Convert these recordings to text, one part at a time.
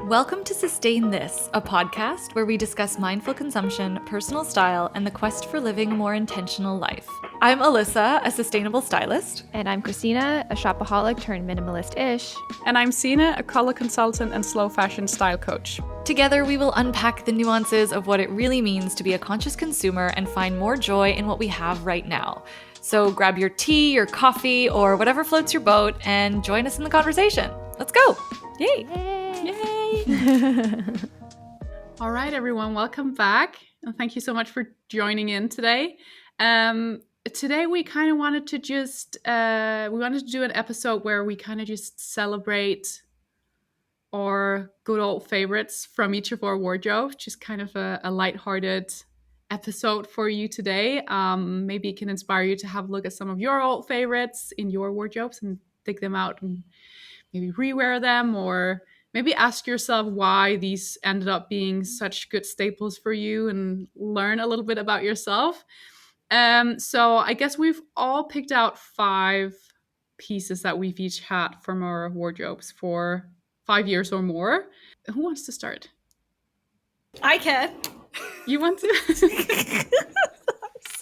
Welcome to Sustain This, a podcast where we discuss mindful consumption, personal style, and the quest for living a more intentional life. I'm ALYSSA, a sustainable stylist. And I'm CHRISTINA, a shopaholic turned minimalist-ish. And I'm SIGNE, a color consultant and slow fashion style coach. Together, we will unpack the nuances of what it really means to be a conscious consumer and find more joy in what we have right now. So grab your tea, your coffee, or whatever floats your boat and join us in the conversation. Let's go. Yay. Yay. All right, everyone, welcome back. And thank you so much for joining in today. Today we kind of wanted to just, we wanted to do an episode where we kind of just celebrate our good old favorites from each of our wardrobes, just kind of a lighthearted episode for you today. Maybe it can inspire you to have a look at some of your old favorites in your wardrobes and dig them out and maybe rewear them, or maybe ask yourself why these ended up being such good staples for you and learn a little bit about yourself. So I guess we've all picked out 5 pieces that we've each had from our wardrobes for 5 years or more. Who wants to start? I can. You want to?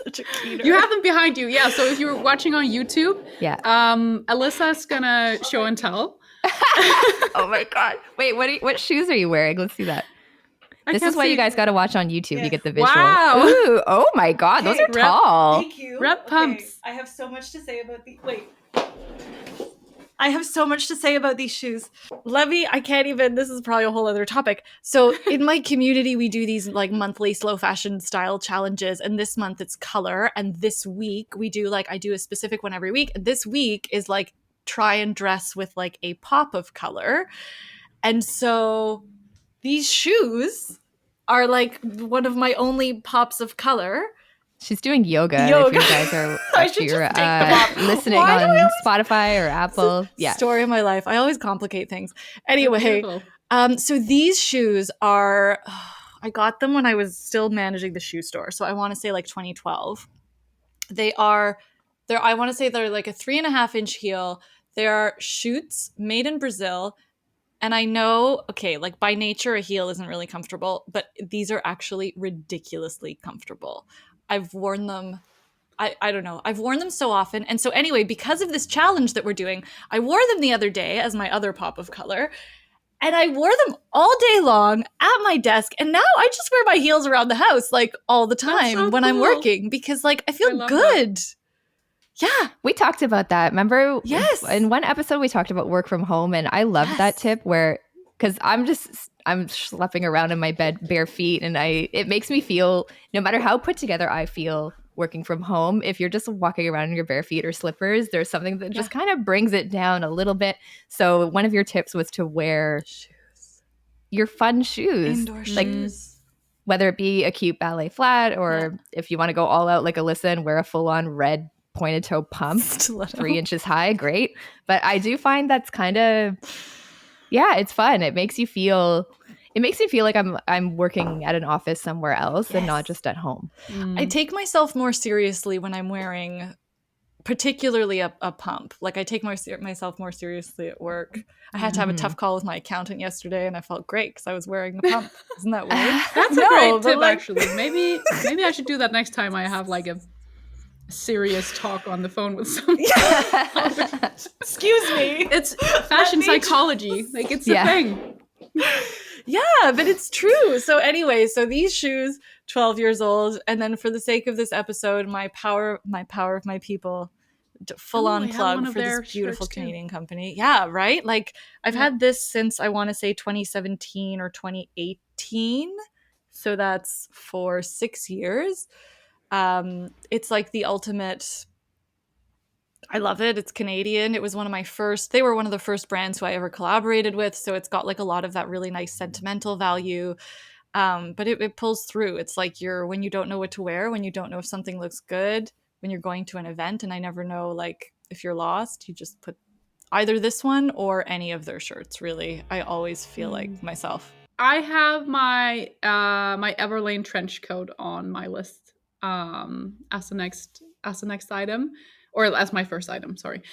Such a cuter. You have them behind you. Yeah, so if you're watching on YouTube, Yeah. Alyssa's gonna show and tell. Oh my god. Wait, what shoes are you wearing? Let's see that. This is why you guys got to watch on YouTube to get the visual. Wow. Ooh, oh my god, those are tall. Thank you. Rep pumps. I have so much to say about the I have so much to say about these shoes. I can't even, this is probably a whole other topic. So in my community, we do these like monthly slow fashion style challenges. And this month it's color. And this week we do I do a specific one every week. And this week is try and dress with a pop of color. And so these shoes are one of my only pops of color. She's doing yoga. If you guys are listening on Spotify or Apple. Yeah. Story of my life. I always complicate things. Anyway, so these shoes are, I got them when I was still managing the shoe store. So I want to say 2012. I want to say they're a 3.5-inch heel. They are Schutz, made in Brazil. And I know, by nature, a heel isn't really comfortable, but these are actually ridiculously comfortable. I've worn them, I don't know, I've worn them so often. And so anyway, because of this challenge that we're doing, I wore them the other day as my other pop of color. And I wore them all day long at my desk. And now I just wear my heels around the house all the time when I'm working because I feel good. That. Yeah. We talked about that. Remember? Yes. In one episode, we talked about work from home. And I love that tip because I'm schlepping around in my bed bare feet. And it makes me feel, no matter how put together I feel working from home, if you're just walking around in your bare feet or slippers, there's something that just kind of brings it down a little bit. So one of your tips was to wear your fun shoes. Indoor shoes. Whether it be a cute ballet flat or if you want to go all out like Alyssa and wear a full-on red pointed toe pump, 3 inches high, great. But I do find that's kind of, it's fun. It makes you feel like I'm working at an office somewhere else and not just at home. I take myself more seriously when I'm wearing particularly a pump. I take myself more seriously at work. I had to have a tough call with my accountant yesterday and I felt great because I was wearing the pump. Isn't that weird? That's a great tip, actually. Maybe I should do that next time I have a serious talk on the phone with someone. Excuse me. It's fashion psychology. It's a thing. Yeah, but it's true. So anyway, these shoes, 12 years old, and then for the sake of this episode, my power of my people, full on plug for this beautiful Canadian company. Yeah, right? I've had this since I want to say 2017 or 2018. So that's for 6 years. It's the ultimate. I love it. It's Canadian. It was they were one of the first brands who I ever collaborated with. So it's got a lot of that really nice sentimental value. But it pulls through. It's when you don't know what to wear, when you don't know if something looks good, when you're going to an event, and I never know if you're lost, you just put either this one or any of their shirts, really. I always feel like myself. I have my my Everlane trench coat on my list as the next item, or as my first item, sorry.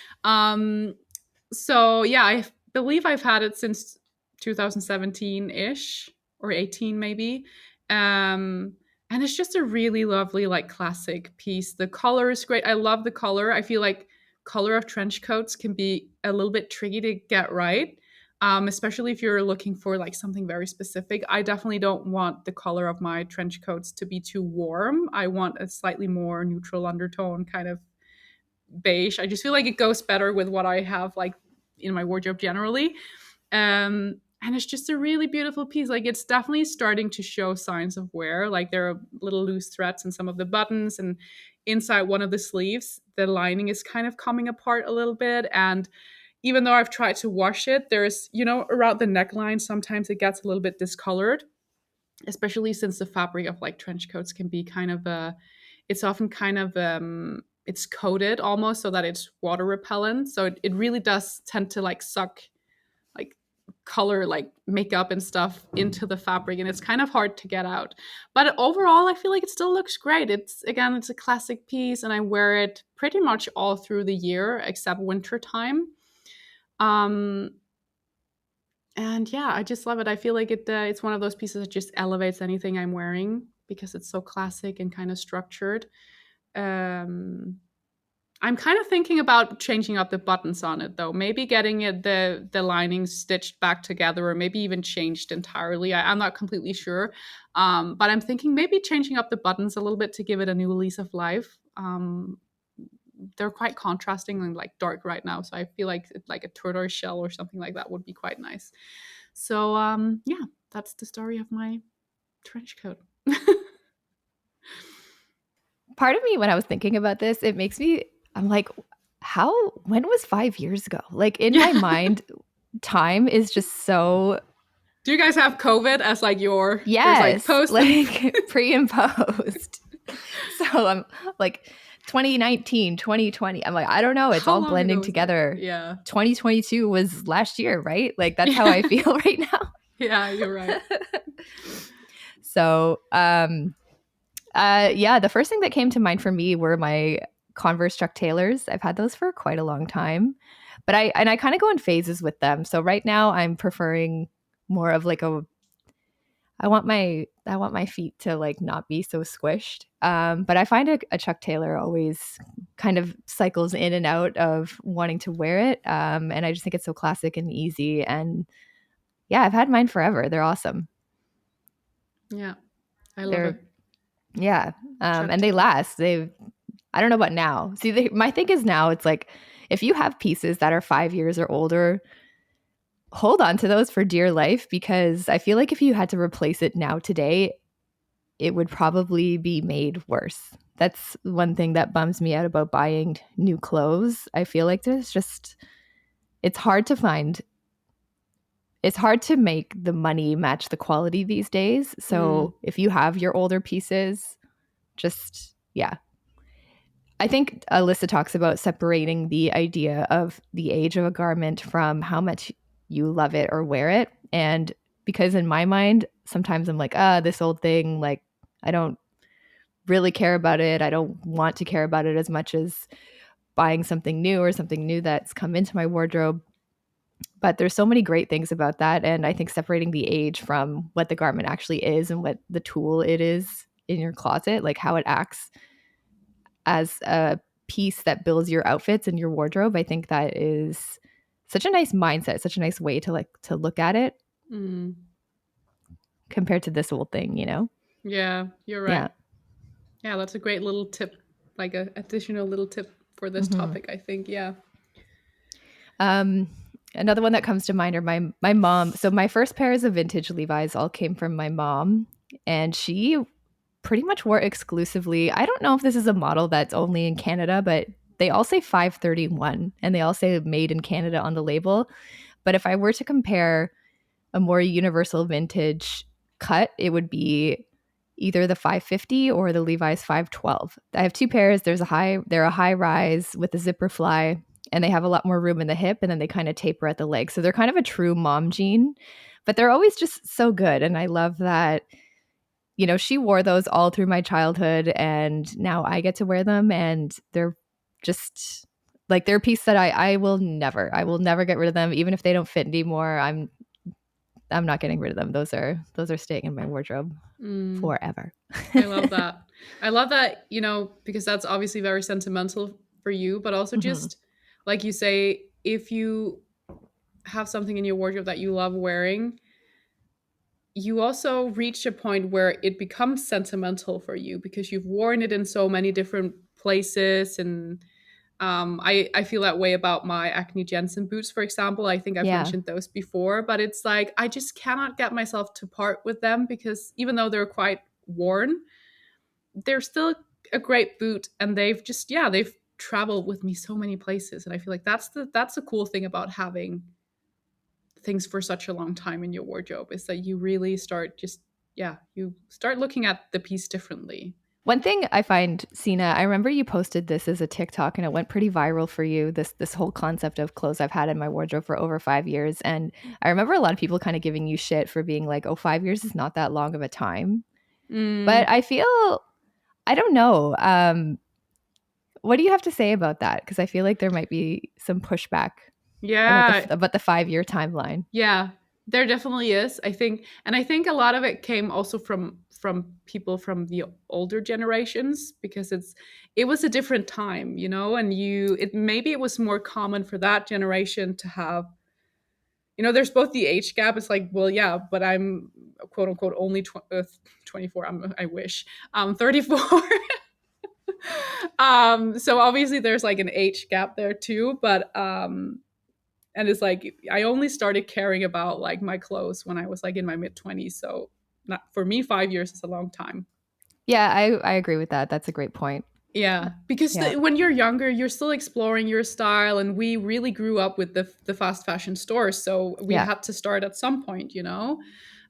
So yeah, I believe I've had it since 2017-ish or 18 maybe. And it's just a really lovely, like, classic piece. The color is great. I love the color. I feel like color of trench coats can be a little bit tricky to get right, especially if you're looking for like something very specific. I definitely don't want the color of my trench coats to be too warm. I want a slightly more neutral undertone, kind of beige. I just feel like it goes better with what I have like in my wardrobe generally. And it's just a really beautiful piece. Like, it's definitely starting to show signs of wear. Like, there are little loose threads in some of the buttons, and inside one of the sleeves the lining is kind of coming apart a little bit. And even though I've tried to wash it, there's, around the neckline sometimes it gets a little bit discolored, especially since the fabric of like trench coats can be kind of it's often kind of it's coated almost so that it's water repellent. So it really does tend to like suck like color, like makeup and stuff into the fabric, and it's kind of hard to get out. But overall I feel like it still looks great. It's a classic piece, and I wear it pretty much all through the year except winter time. And yeah, I just love it. I feel like it's one of those pieces that just elevates anything I'm wearing because it's so classic and kind of structured. I'm kind of thinking about changing up the buttons on it, though. Maybe getting the lining stitched back together, or maybe even changed entirely. I'm not completely sure. But I'm thinking maybe changing up the buttons a little bit to give it a new lease of life. They're quite contrasting and like dark right now, so I feel like a tortoise shell or something like that would be quite nice. So yeah, that's the story of my trench coat. Part of me, when I was thinking about this, I'm like, when was 5 years ago? Like, in my mind, time is just so. Do you guys have COVID as like your yes, post, like pre and post? So I'm like 2019, 2020. I'm like, I don't know. It's all blending together. Yeah. 2022 was last year, right? Like, that's how I feel right now. Yeah, you're right. So, yeah, the first thing that came to mind for me were my Converse Chuck Taylors. I've had those for quite a long time, but I kind of go in phases with them. So right now I'm preferring more of like I want my feet to like not be so squished. But I find a Chuck Taylor always kind of cycles in and out of wanting to wear it. And I just think it's so classic and easy. And yeah, I've had mine forever. They're awesome. Yeah, I love it. Yeah, and they last. I don't know about now. See, my thing is now it's like if you have pieces that are 5 years or older, hold on to those for dear life, because I feel like if you had to replace it now today, it would probably be made worse. That's one thing that bums me out about buying new clothes. I feel like it's hard to find. It's hard to make the money match the quality these days. So if you have your older pieces, yeah. I think Alyssa talks about separating the idea of the age of a garment from how much you love it or wear it. And because in my mind, sometimes I'm like, this old thing, like, I don't really care about it. I don't want to care about it as much as buying something new or something new that's come into my wardrobe. But there's so many great things about that. And I think separating the age from what the garment actually is and what the tool it is in your closet, like how it acts as a piece that builds your outfits and your wardrobe, I think that is such a nice mindset, such a nice way to look at it compared to this old thing, Yeah, you're right. Yeah, that's a great little tip, like an additional little tip for this topic, I think. Yeah. Another one that comes to mind are my mom. So my first pairs of vintage Levi's all came from my mom, and she pretty much wore exclusively. I don't know if this is a model that's only in Canada, but they all say 531 and they all say made in Canada on the label. But if I were to compare a more universal vintage cut, it would be either the 550 or the Levi's 512. I have two pairs. They're a high rise with a zipper fly, and they have a lot more room in the hip, and then they kind of taper at the leg. So they're kind of a true mom jean, but they're always just so good. And I love that, she wore those all through my childhood, and now I get to wear them, and they're just like, they're a piece that I will never get rid of them. Even if they don't fit anymore, I'm I'm not getting rid of them. Those are staying in my wardrobe forever. I love that. I love that, because that's obviously very sentimental for you, but also just like you say, if you have something in your wardrobe that you love wearing, you also reach a point where it becomes sentimental for you because you've worn it in so many different places. And I feel that way about my Acne Jensen boots, for example. I think I've mentioned those before, but it's like I just cannot get myself to part with them because even though they're quite worn, they're still a great boot, and they've traveled with me so many places. And I feel like that's the cool thing about having things for such a long time in your wardrobe, is that you really start you start looking at the piece differently. One thing I find, Sina, I remember you posted this as a TikTok and it went pretty viral for you, this whole concept of clothes I've had in my wardrobe for over 5 years. And I remember a lot of people kind of giving you shit for being like, oh, 5 years is not that long of a time. But I feel, I don't know. What do you have to say about that? Because I feel like there might be some pushback about the 5-year timeline. Yeah, there definitely is, I think. And I think a lot of it came also from people from the older generations, because it was a different time, and maybe it was more common for that generation to have, there's both the age gap. It's like, well, yeah, but I'm quote unquote only 24. I wish. 34. So obviously there's like an age gap there too, but and it's like I only started caring about like my clothes when I was like in my mid-20s. So not for me, 5 years is a long time. Yeah, I agree with that. That's a great point. Yeah, because when you're younger, you're still exploring your style, and we really grew up with the fast fashion stores, so we had to start at some point,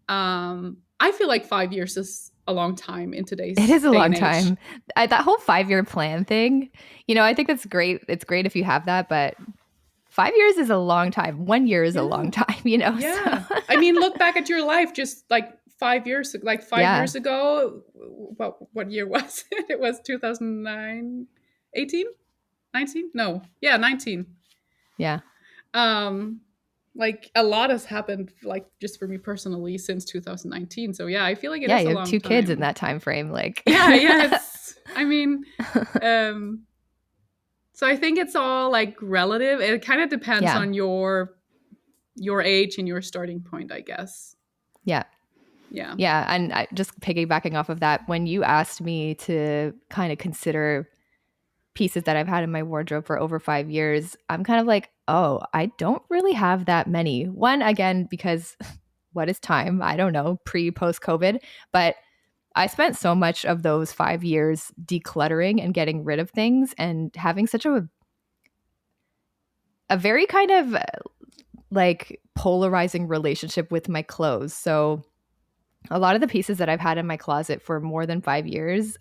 I feel like 5 years is a long time in today's It is a long age. time. That whole 5-year plan thing, I think that's great. It's great if you have that, but 5 years is a long time. 1 year is a long time, Yeah. So. I mean, look back at your life just like 5 years, like 5 years ago. What year was it? It was 2009, 18, 19? No. Yeah, 19. Yeah. Like a lot has happened, like just for me personally, since 2019. So yeah, I feel like it is a long time. Yeah, you have 2 kids in that time frame. Like yes. I mean, so I think it's all like relative. It kind of depends on your age and your starting point, I guess. Yeah. Yeah. Yeah. And just piggybacking off of that, when you asked me to kind of consider pieces that I've had in my wardrobe for over 5 years, I'm kind of like, oh, I don't really have that many. One, again, because what is time? I don't know, post COVID. But I spent so much of those 5 years decluttering and getting rid of things and having such a very kind of like polarizing relationship with my clothes. So a lot of the pieces that I've had in my closet for more than 5 years,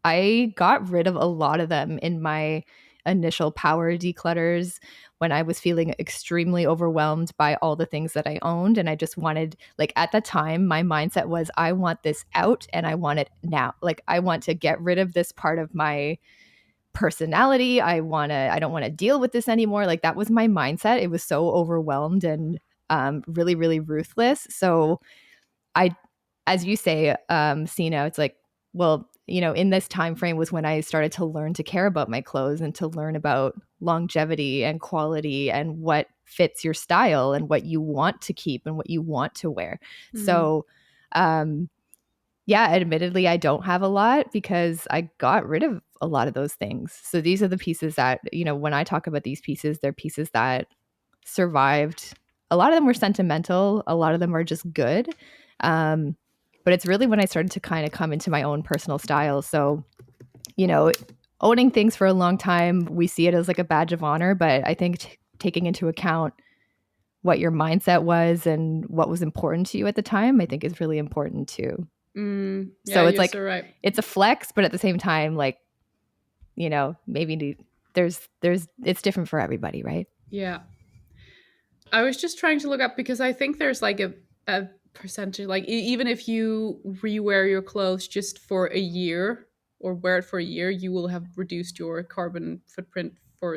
I got rid of a lot of them in my initial power declutters when I was feeling extremely overwhelmed by all the things that I owned. And I just wanted, like at the time, my mindset was, I want this out and I want it now. Like I want to get rid of this part of my personality. I don't want to deal with this anymore. Like that was my mindset. It was so overwhelmed and really, really ruthless. So as you say, Sina, it's like, well, in this time frame was when I started to learn to care about my clothes and to learn about longevity and quality and what fits your style and what you want to keep and what you want to wear. Mm-hmm. So, yeah, admittedly, I don't have a lot because I got rid of a lot of those things. So these are the pieces that, when I talk about these pieces, they're pieces that survived. A lot of them were sentimental. A lot of them are just good. But it's really when I started to kind of come into my own personal style. So, owning things for a long time, we see it as like a badge of honor. But I think taking into account what your mindset was and what was important to you at the time, I think is really important too. Yeah, so it's like, so right. It's a flex, but at the same time, like, maybe it's different for everybody, right? Yeah. I was just trying to look up because I think there's like a percentage, like even if you rewear your clothes just for a year or wear it for a year, you will have reduced your carbon footprint for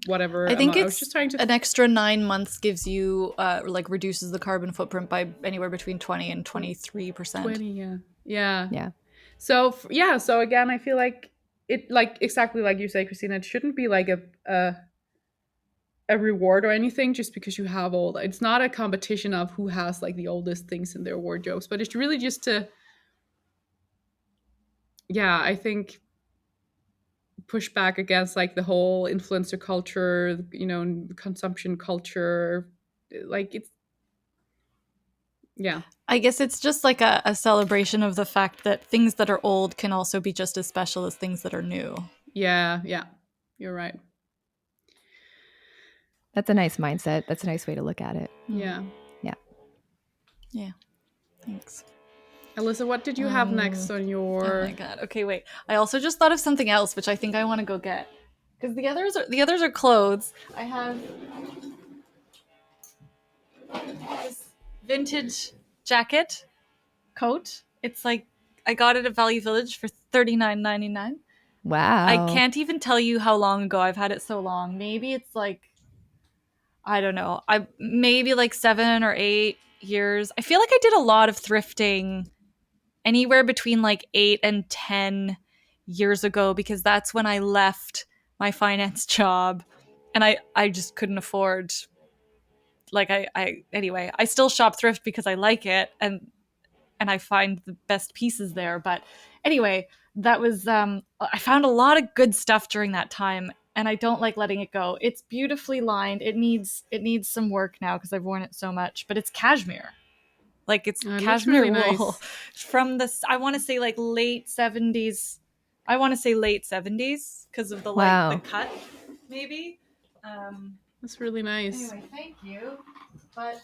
whatever. I think I was just trying to an extra 9 months gives you like reduces the carbon footprint by anywhere between 20 and 23%. 20, yeah. So so again, I feel like it, like exactly like you say, Christina, it shouldn't be like a reward or anything just because you have old. It's not a competition of who has like the oldest things in their wardrobes, but it's really just to, I think, push back against like the whole influencer culture, consumption culture. Like it's, I guess it's just like a celebration of the fact that things that are old can also be just as special as things that are new. Yeah, you're right. That's a nice mindset. That's a nice way to look at it. Yeah. Thanks. Alyssa, what did you have next on your... Oh my god. Okay, wait. I also just thought of something else, which I think I want to go get. Because the others are clothes. I have this vintage jacket coat. It's like I got it at Value Village for $39.99. Wow. I can't even tell you how long ago. I've had it so long. Maybe it's like, I don't know. Maybe like 7 or 8 years. I feel like I did a lot of thrifting anywhere between like 8 and 10 years ago, because that's when I left my finance job and I just couldn't afford, like anyway, I still shop thrift because I like it and I find the best pieces there. But anyway, that was I found a lot of good stuff during that time, and I don't like letting it go. It's beautifully lined. It needs some work now because I've worn it so much, but it's cashmere. Like it's cashmere really wool nice. From the, I want to say like late 70s. I want to say late 70s because of the Wow. like the cut maybe. That's really nice. Anyway, thank you. But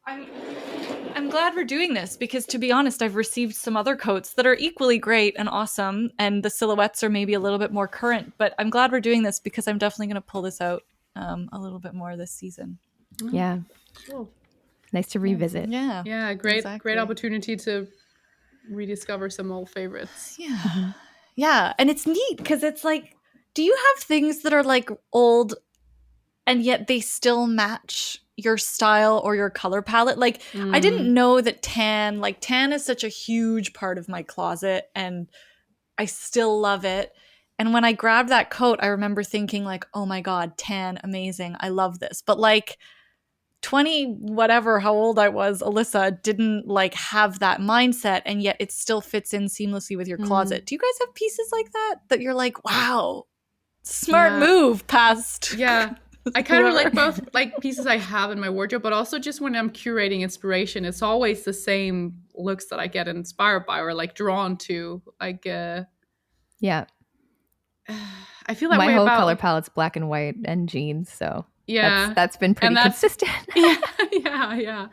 I'm glad we're doing this because, to be honest, I've received some other coats that are equally great and awesome, and the silhouettes are maybe a little bit more current. But I'm glad we're doing this because I'm definitely going to pull this out a little bit more this season. Yeah. Cool. Nice to revisit. Yeah, great opportunity to rediscover some old favorites. Yeah. Yeah, and it's neat because it's like, do you have things that are like old and yet they still match your style or your color palette? Like, I didn't know that tan is such a huge part of my closet, and I still love it. And when I grabbed that coat, I remember thinking like, oh my God, tan, amazing. I love this. But like 20, whatever, how old I was, Alyssa didn't like have that mindset, and yet it still fits in seamlessly with your closet. Do you guys have pieces like that you're like, wow, smart move past? Yeah. I kind of like both like pieces I have in my wardrobe, but also just when I'm curating inspiration, it's always the same looks that I get inspired by or like drawn to. Like, yeah. I feel that my way whole about color palette's black and white and jeans, so yeah, that's been pretty consistent. yeah.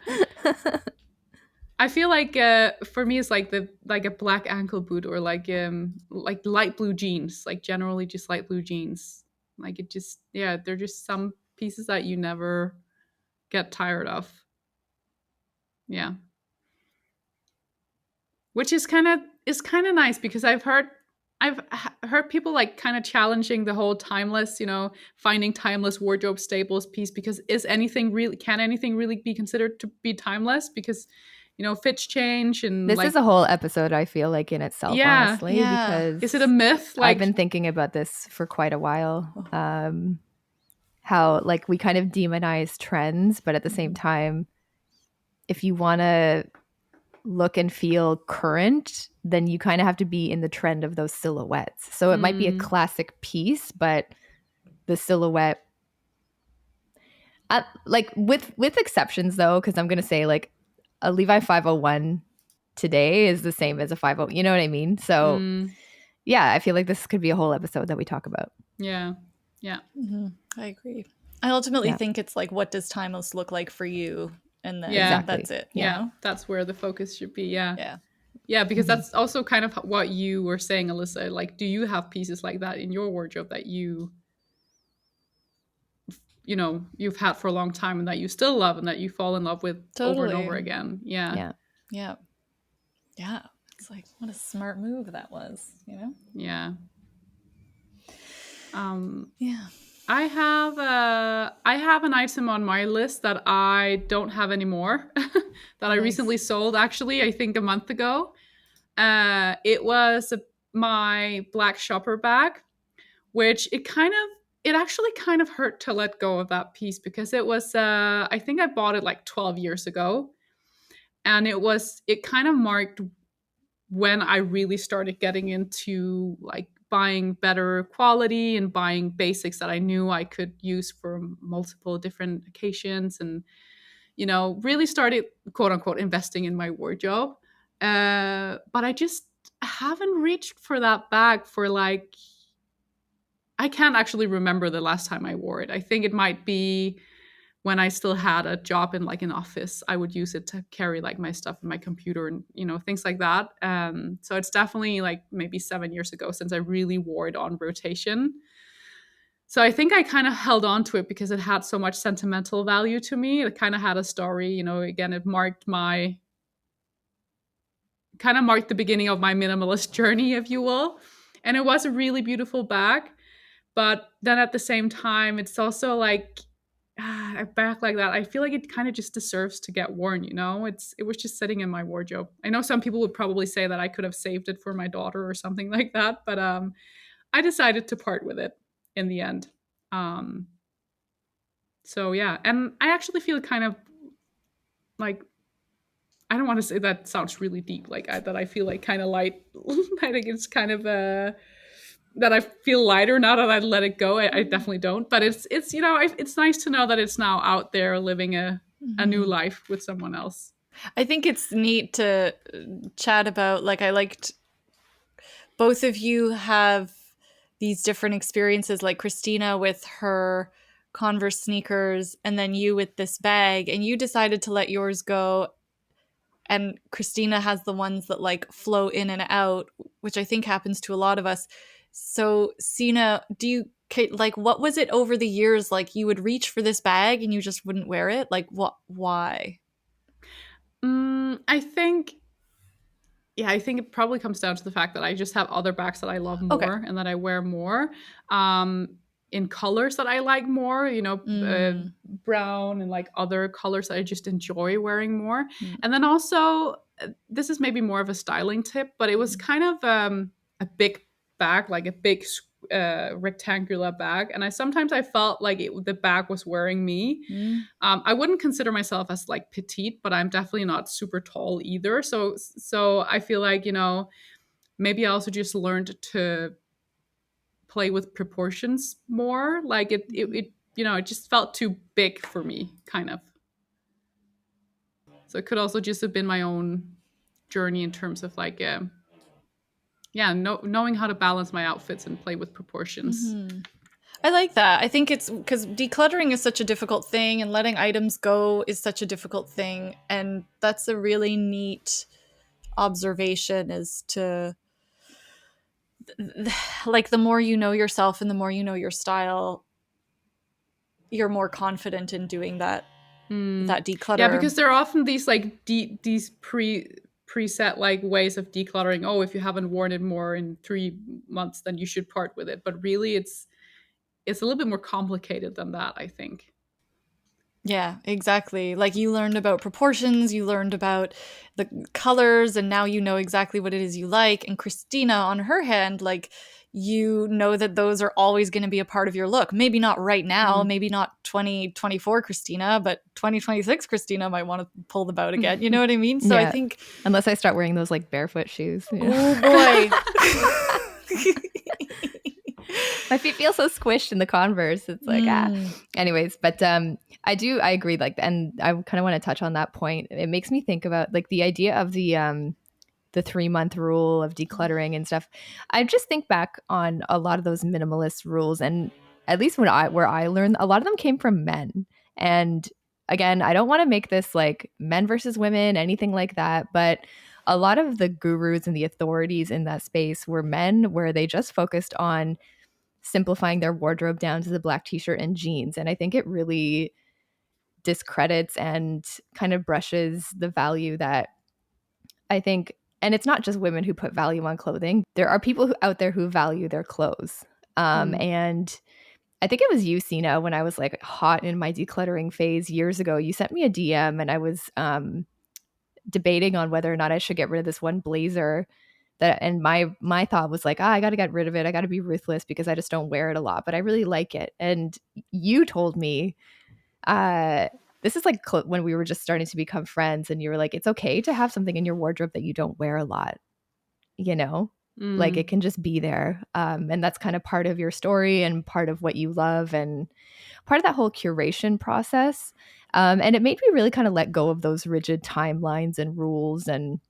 I feel like for me it's like a black ankle boot or like light blue jeans, like generally just light blue jeans. Like it just, they're just some pieces that you never get tired of. Yeah. Which is kind of nice because I've heard people like kind of challenging the whole timeless, finding timeless wardrobe staples piece, because can anything really be considered to be timeless? Because, fits change and this is a whole episode, I feel like, in itself, honestly, because is it a myth? Like, I've been thinking about this for quite a while. How like we kind of demonize trends, but at the same time, if you want to look and feel current, then you kind of have to be in the trend of those silhouettes. So it might be a classic piece, but the silhouette, like with exceptions though, because I'm going to say like a Levi 501 today is the same as a 50, you know what I mean? So yeah, I feel like this could be a whole episode that we talk about. Yeah. Mm-hmm. I agree. I ultimately think it's like, what does timeless look like for you? And then that's it. You know? That's where the focus should be. Yeah, because that's also kind of what you were saying, Alyssa. Like, do you have pieces like that in your wardrobe that you've had for a long time and that you still love and that you fall in love with over and over again? Yeah. It's like, what a smart move that was, Yeah. Yeah. I have an item on my list that I don't have anymore that I recently sold, actually, I think a month ago. It was my black shopper bag, which it actually kind of hurt to let go of that piece, because it was I think I bought it like 12 years ago, and it kind of marked when I really started getting into like buying better quality and buying basics that I knew I could use for multiple different occasions, and really started, quote unquote, investing in my wardrobe. But I just haven't reached for that bag for like, I can't actually remember the last time I wore it. I think it might be when I still had a job in like an office. I would use it to carry like my stuff and my computer and things like that. So it's definitely like maybe 7 years ago since I really wore it on rotation. So I think I kind of held on to it because it had so much sentimental value to me. It kind of had a story. Again, it marked the beginning of my minimalist journey, if you will. And it was a really beautiful bag. But then at the same time, it's also like a bag like that, I feel like it kind of just deserves to get worn. It was just sitting in my wardrobe. I know some people would probably say that I could have saved it for my daughter or something like that, but I decided to part with it in the end. So yeah, and I actually feel kind of like, I don't want to say that sounds really deep, like that I feel like kind of light. I think it's kind of that I feel lighter now that I let it go. I definitely don't, but it's it's nice to know that it's now out there living a new life with someone else. I think it's neat to chat about, like, I liked both of you have these different experiences, like Christina with her Converse sneakers, and then you with this bag, and you decided to let yours go, and Christina has the ones that like flow in and out, which I think happens to a lot of us. So Sina, what was it over the years, like you would reach for this bag and you just wouldn't wear it? Like, why? I think it probably comes down to the fact that I just have other bags that I love more and that I wear more, in colors that I like more, brown and like other colors that I just enjoy wearing more. And then also, this is maybe more of a styling tip, but it was kind of a big bag, like a big rectangular bag, and sometimes I felt like the bag was wearing me. I wouldn't consider myself as like petite, but I'm definitely not super tall either. So I feel like maybe I also just learned to play with proportions more. Like it just felt too big for me, kind of. So it could also just have been my own journey in terms of like knowing how to balance my outfits and play with proportions. I like that. I think it's because decluttering is such a difficult thing, and letting items go is such a difficult thing. And that's a really neat observation, is to, like, the more you know yourself and the more you know your style, you're more confident in doing that declutter. Yeah, because there are often these like these preset like ways of decluttering. Oh, if you haven't worn it more in 3 months, then you should part with it. But really, it's a little bit more complicated than that, I think. Yeah, exactly. Like, you learned about proportions, you learned about the colors, and now you know exactly what it is you like. And Christina, on her hand, like, you know that those are always going to be a part of your look. Maybe not right now, maybe not 2024 Christina, but 2026 Christina might want to pull them out again. You know what I mean? So I think, unless I start wearing those like barefoot shoes. Oh boy. My feet feel so squished in the Converse. It's like, Anyways, but I agree. Like, and I kind of want to touch on that point. It makes me think about like the idea of the 3-month rule of decluttering and stuff. I just think back on a lot of those minimalist rules, and at least where I learned, a lot of them came from men. And again, I don't want to make this like men versus women, anything like that, but a lot of the gurus and the authorities in that space were men, where they just focused on simplifying their wardrobe down to the black t-shirt and jeans. And I think it really discredits and kind of brushes the value that I think, and it's not just women who put value on clothing. There are people out there who value their clothes. And I think it was you, Sina, when I was like hot in my decluttering phase years ago. You sent me a DM and I was debating on whether or not I should get rid of this one blazer and my thought was like, I got to get rid of it. I got to be ruthless because I just don't wear it a lot, but I really like it. And you told me, this is like when we were just starting to become friends, and you were like, it's okay to have something in your wardrobe that you don't wear a lot, you know? Like it can just be there. And that's kind of part of your story and part of what you love and part of that whole curation process. And it made me really kind of let go of those rigid timelines and rules, and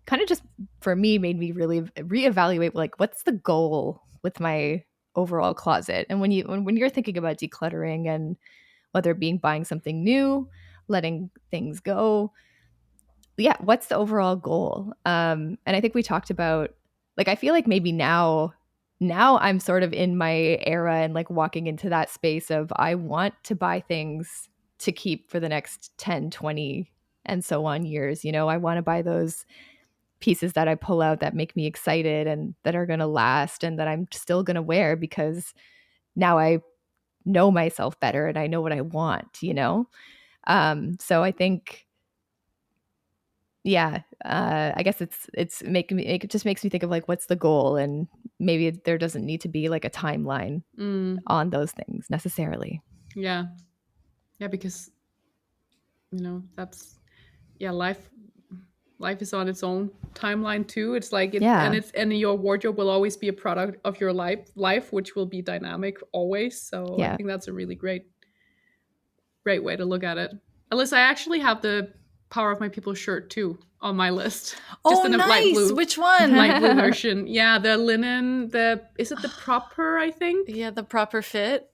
kind of just, for me, made me really reevaluate like, what's the goal with my overall closet? And when you're thinking about decluttering, and whether it being buying something new, letting things go, yeah, what's the overall goal? And I think we talked about, like, I feel like maybe now I'm sort of in my era and like walking into that space of, I want to buy things to keep for the next 10, 20, and so on years. You know, I want to buy those pieces that I pull out that make me excited and that are going to last and that I'm still going to wear because now I know myself better and I know what I want, you know? So I think, yeah, I guess it just makes me think of like, what's the goal? And maybe there doesn't need to be like a timeline on those things necessarily. Yeah. Yeah, because, you know, that's, yeah, life is on its own timeline too. It's like, and your wardrobe will always be a product of your life, which will be dynamic always. So I think that's a really great way to look at it. Alyssa, I actually have the Power of My People shirt too on my list. Just in a light blue. Which one? Light blue version. Yeah, the linen. Is it the proper? I think. Yeah, the proper fit.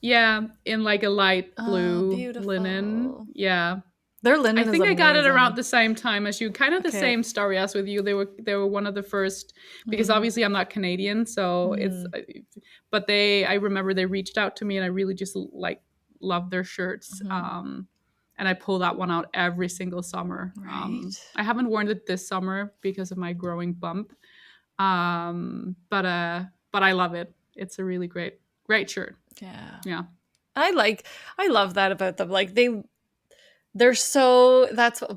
Yeah, in like a light blue linen. Yeah, their linen. I think I got it around the same time as you. Kind of the same story as with you. They were one of the first, because obviously I'm not Canadian, so it's. But I remember they reached out to me, and I really just like loved their shirts. And I pull that one out every single summer. Right. I haven't worn it this summer because of my growing bump. But I love it. It's a really great shirt. Yeah. I love that about them. Like they're so,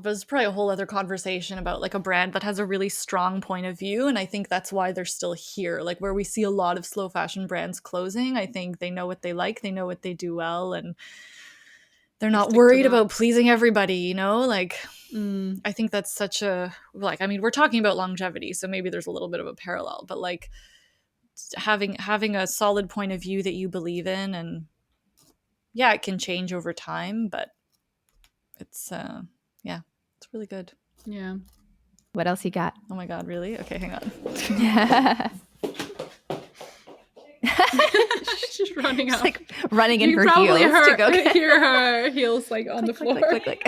was probably a whole other conversation about like a brand that has a really strong point of view. And I think that's why they're still here. Like where we see a lot of slow fashion brands closing, I think they know what they like, they know what they do well, and they're not worried about pleasing everybody, you know? Like, I think that's such a, like, I mean, we're talking about longevity, so maybe there's a little bit of a parallel, but like having a solid point of view that you believe in, and yeah, it can change over time, but it's, it's really good. Yeah. What else you got? Oh my God, really? Okay, hang on. She's running out. Like running in her heels to go hear her heels like on the floor. Click.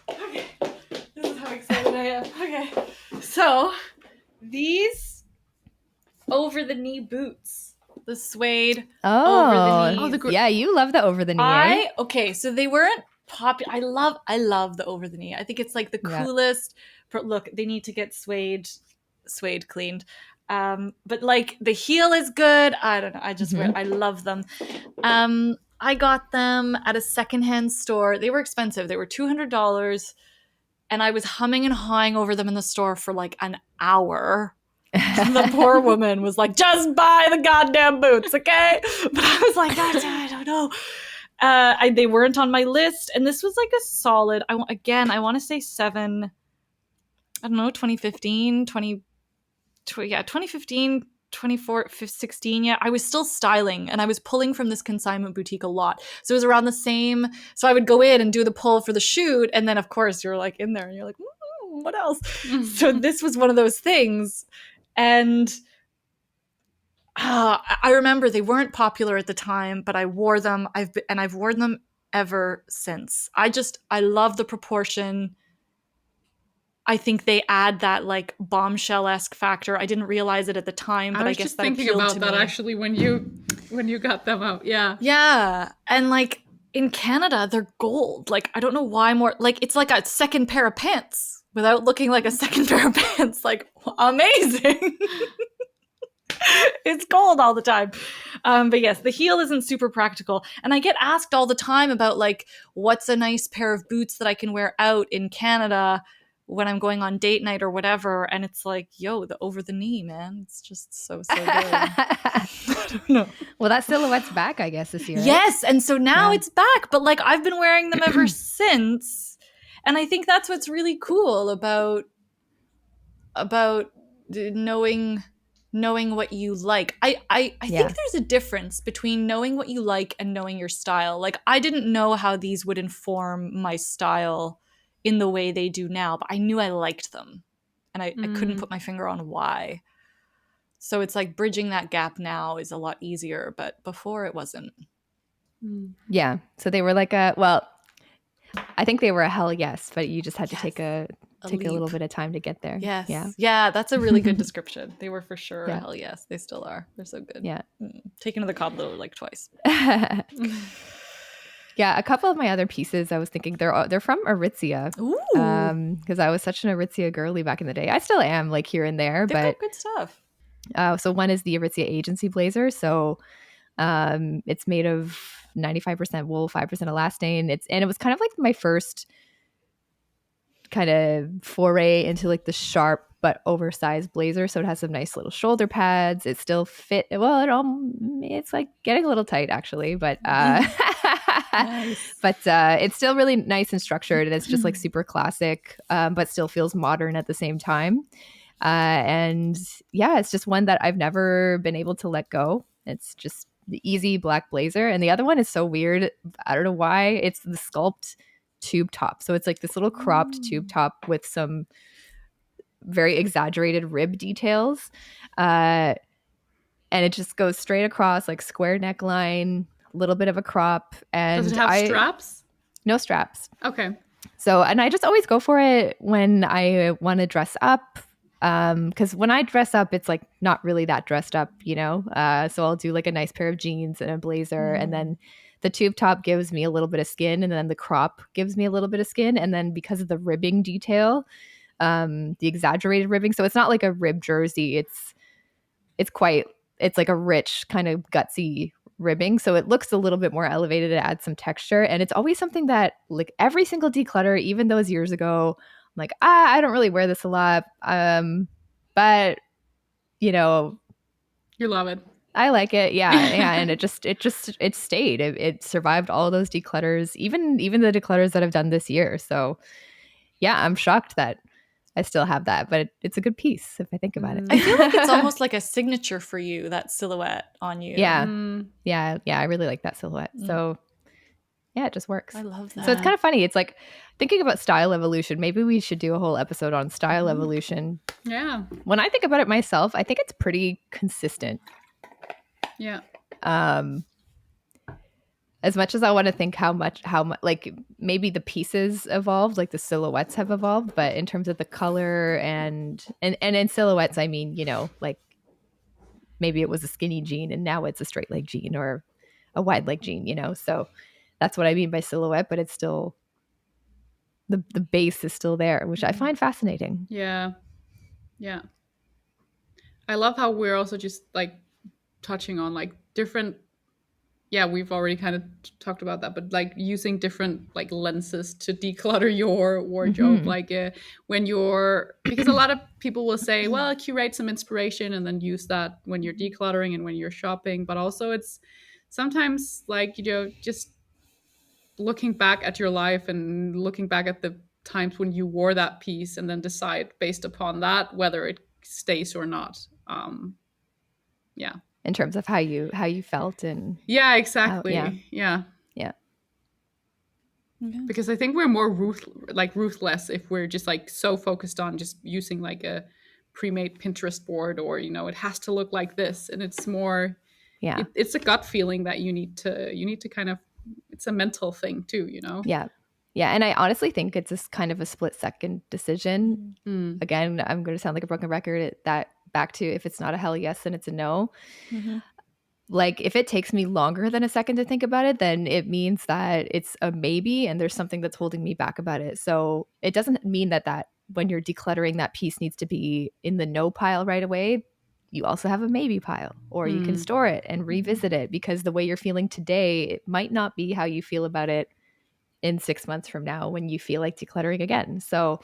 Okay, this is how excited I am. Okay, so these over-the-knee boots, the suede over the knee. Yeah, you love the over the knee. Okay, so they weren't popular. I love the over the knee. I think it's like the coolest. Look, they need to get suede cleaned. But like the heel is good. I don't know. I just I love them. I got them at a secondhand store. They were expensive. They were $200, and I was humming and hawing over them in the store for like an hour. The poor woman was like, "Just buy the goddamn boots, okay?" But I was like, I don't know. They weren't on my list, and this was like a solid. I want to say 7. I don't know, 2015, 2015, 2016. Yeah, I was still styling, and I was pulling from this consignment boutique a lot. So it was around the same. So I would go in and do the pull for the shoot, and then of course you're like in there, and you're like, what else? So this was one of those things, and I remember they weren't popular at the time, but I wore them. I've worn them ever since. I love the proportion. I think they add that like bombshell-esque factor. I didn't realize it at the time, but I guess that appealed to me. I was just thinking about that actually when you got them out. Yeah. Yeah. And like in Canada, they're gold. Like I don't know why more. Like it's like a second pair of pants. without looking like a second pair of pants. Like, amazing. It's cold all the time. But yes, the heel isn't super practical. And I get asked all the time about like, what's a nice pair of boots that I can wear out in Canada when I'm going on date night or whatever. And it's like, yo, the over the knee, man. It's just so good. I don't know. Well, that silhouette's back, I guess, this year. Right? Yes. And so now it's back. But like, I've been wearing them ever since. And I think that's what's really cool about knowing what you like. I think there's a difference between knowing what you like and knowing your style. Like, I didn't know how these would inform my style in the way they do now, but I knew I liked them. And I couldn't put my finger on why. So it's like bridging that gap now is a lot easier, but before it wasn't. Yeah. So they were like I think they were a hell yes, but you just had to take a little bit of time to get there. Yes. Yeah. Yeah, that's a really good description. They were for sure a hell yes. They still are. They're so good. Yeah. Taken to the cobbler like twice. Yeah, a couple of my other pieces I was thinking they're from Aritzia. Ooh. Because I was such an Aritzia girly back in the day. I still am, like, here and there. They've got good stuff. So one is the Aritzia agency blazer. So it's made of 95% wool, 5% elastane. And it was kind of like my first kind of foray into like the sharp but oversized blazer. So it has some nice little shoulder pads. It still fit well. It's like getting a little tight actually, but nice. But it's still really nice and structured, and it's just like super classic, but still feels modern at the same time. And yeah, it's just one that I've never been able to let go. It's just the easy black blazer, and the other one is so weird. I don't know why. It's the sculpt tube top. So it's like this little cropped tube top with some very exaggerated rib details. And it just goes straight across, like square neckline, a little bit of a crop. And does it have straps? No straps. Okay. So, and I just always go for it when I want to dress up. Because when I dress up, it's like not really that dressed up, you know? So I'll do like a nice pair of jeans and a blazer, and then the tube top gives me a little bit of skin, and then the crop gives me a little bit of skin. And then because of the ribbing detail, the exaggerated ribbing, so it's not like a rib jersey. It's like a rich kind of gutsy ribbing. So it looks a little bit more elevated. It adds some texture. And it's always something that like every single declutter, even those years ago, I'm like, I don't really wear this a lot. But you know, you love it. I like it. Yeah. And it stayed. It survived all of those declutters, even the declutters that I've done this year. So yeah, I'm shocked that I still have that, but it's a good piece if I think about it. I feel like it's almost like a signature for you, that silhouette on you. Yeah. Yeah. I really like that silhouette. So yeah, it just works. I love that. So it's kind of funny. It's like thinking about style evolution. Maybe we should do a whole episode on style evolution. Yeah. When I think about it myself, I think it's pretty consistent. Yeah. As much as I want to think how much like maybe the pieces evolved, like the silhouettes have evolved, but in terms of the color and in silhouettes, I mean, you know, like maybe it was a skinny jean and now it's a straight leg jean or a wide leg jean, you know. So that's what I mean by silhouette, but it's still the base is still there, which I find fascinating. Yeah. Yeah. I love how we're also just like touching on like different, we've already kind of talked about that, but like using different like lenses to declutter your wardrobe, like when you're, because a lot of people will say, well, curate some inspiration and then use that when you're decluttering and when you're shopping, but also it's sometimes like, you know, just looking back at your life and looking back at the times when you wore that piece and then decide based upon that whether it stays or not. In terms of how you felt and exactly. Because I think we're more ruthless if we're just like so focused on just using like a pre-made Pinterest board, or you know, it has to look like this, and it's more it's a gut feeling that you need to kind of, it's a mental thing too, you know. And I honestly think it's this kind of a split second decision. Again, I'm going to sound like a broken record that back to, if it's not a hell yes, then it's a no. Like if it takes me longer than a second to think about it, then it means that it's a maybe and there's something that's holding me back about it. So it doesn't mean that when you're decluttering, that piece needs to be in the no pile right away, you also have a maybe pile, or you can store it and revisit it, because the way you're feeling today, it might not be how you feel about it in 6 months from now when you feel like decluttering again. So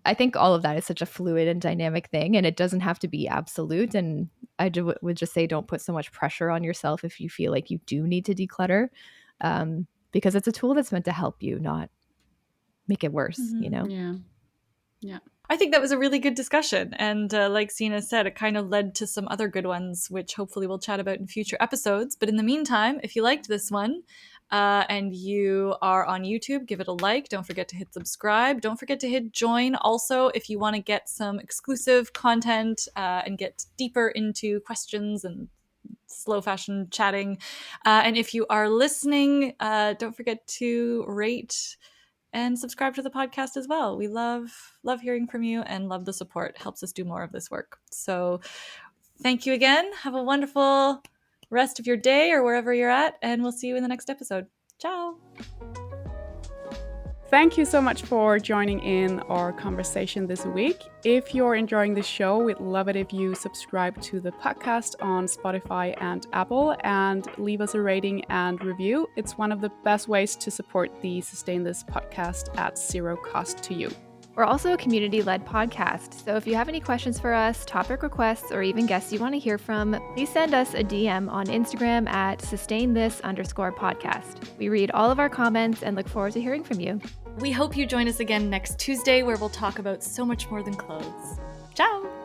I think all of that is such a fluid and dynamic thing, and it doesn't have to be absolute. And I would just say, don't put so much pressure on yourself if you feel like you do need to declutter, because it's a tool that's meant to help you, not make it worse, you know? Yeah. I think that was a really good discussion. And like Sina said, it kind of led to some other good ones, which hopefully we'll chat about in future episodes. But in the meantime, if you liked this one and you are on YouTube, give it a like. Don't forget to hit subscribe. Don't forget to hit join. Also, if you want to get some exclusive content and get deeper into questions and slow fashion chatting. And if you are listening, don't forget to rate and subscribe to the podcast as well. We love hearing from you and love the support. It helps us do more of this work. So thank you again. Have a wonderful rest of your day or wherever you're at, and we'll see you in the next episode. Ciao. Thank you so much for joining in our conversation this week. If you're enjoying the show, we'd love it if you subscribe to the podcast on Spotify and Apple and leave us a rating and review. It's one of the best ways to support the Sustain This podcast at zero cost to you. We're also a community-led podcast, so if you have any questions for us, topic requests, or even guests you want to hear from, please send us a DM on Instagram at sustainthis_podcast. We read all of our comments and look forward to hearing from you. We hope you join us again next Tuesday, where we'll talk about so much more than clothes. Ciao!